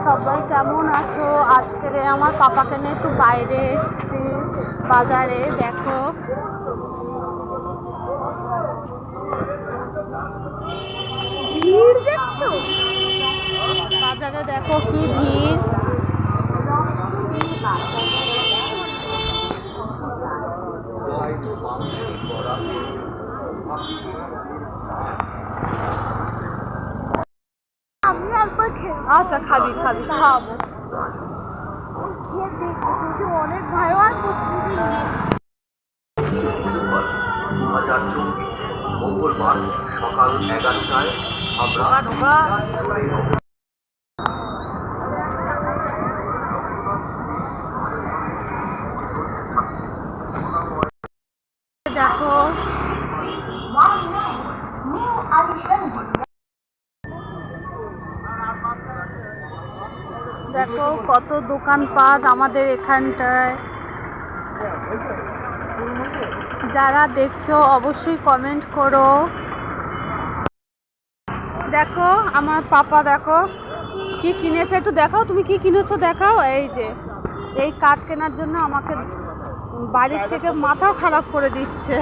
সবাই কেমন আছো? আজকে আমার পাপাকে নিয়ে একটু বাইরে এসেছি বাজারে। দেখো ভিড় দেখছো, বাজারে দেখো কি ভিড়। আমি একবার আচ্ছা খাবি খাওয়াবো। খেয়ে দেখবো যদি অনেক ভালো হয়। 2024 মঙ্গলবার সকাল 11টায় আমরা দেখো দেখো কত দোকানপাট আমাদের এখানটায়। যারা দেখছো অবশ্যই কমেন্ট করো। দেখো আমার পাপা দেখো কি কিনেছে, একটু দেখাও তুমি কি কিনেছো দেখাও। এই যে এই কাঠ কেনার জন্য আমাকে বাড়ির থেকে মাথা খারাপ করে দিচ্ছে।